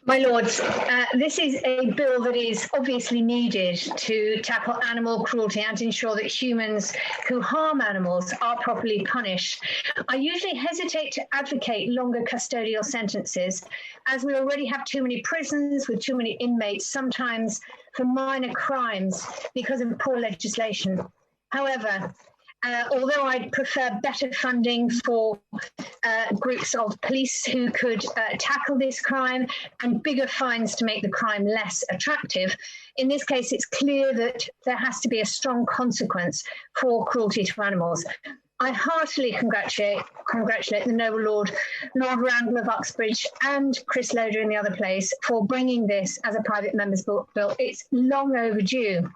My Lords, this is a bill that is obviously needed to tackle animal cruelty and ensure that humans who harm animals are properly punished. I usually hesitate to advocate longer custodial sentences, as we already have too many prisons with too many inmates, sometimes for minor crimes because of poor legislation. However, although I'd prefer better funding for groups of police who could tackle this crime and bigger fines to make the crime less attractive, in this case, it's clear that there has to be a strong consequence for cruelty to animals. I heartily congratulate the noble Lord Randall of Uxbridge and Chris Loder in the other place for bringing this as a private member's bill. It's long overdue.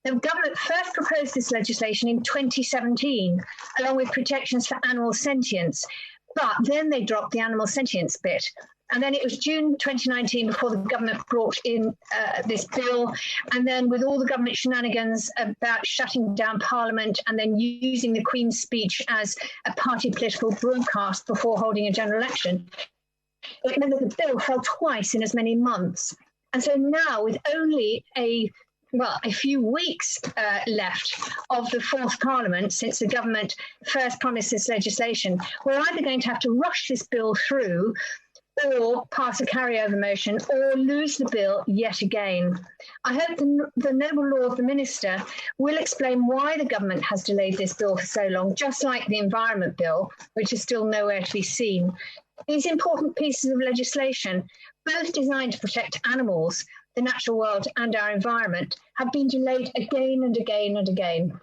The government first proposed this legislation in 2017, along with protections for animal sentience, but then they dropped the animal sentience bit. And then it was June 2019 before the government brought in this bill. And then with all the government shenanigans about shutting down Parliament and then using the Queen's speech as a party political broadcast before holding a general election, it meant that the bill fell twice in as many months. And so now, with only a few weeks left of the fourth Parliament since the government first promised this legislation, we're either going to have to rush this bill through or pass a carryover motion or lose the bill yet again. I hope the noble Lord, the Minister, will explain why the government has delayed this bill for so long, just like the Environment Bill, which is still nowhere to be seen. These important pieces of legislation, both designed to protect animals, the natural world and our environment, have been delayed again and again and again.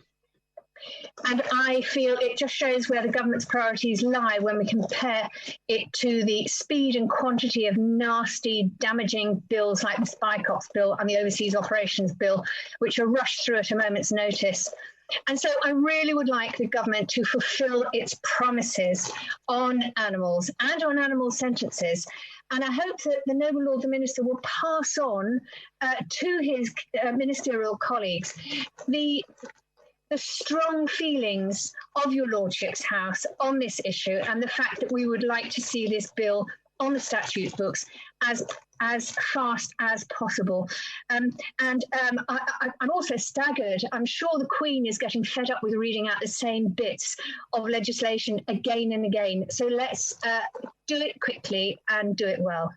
And I feel it just shows where the government's priorities lie when we compare it to the speed and quantity of nasty, damaging bills like the Spy Cops Bill and the Overseas Operations Bill, which are rushed through at a moment's notice. And so I really would like the government to fulfil its promises on animals and on animal sentences. And I hope that the noble Lord, the Minister, will pass on to his ministerial colleagues the strong feelings of your Lordship's House on this issue and the fact that we would like to see this bill on the statute books as fast as possible. I'm also staggered. I'm sure the Queen is getting fed up with reading out the same bits of legislation again and again. So let's do it quickly and do it well.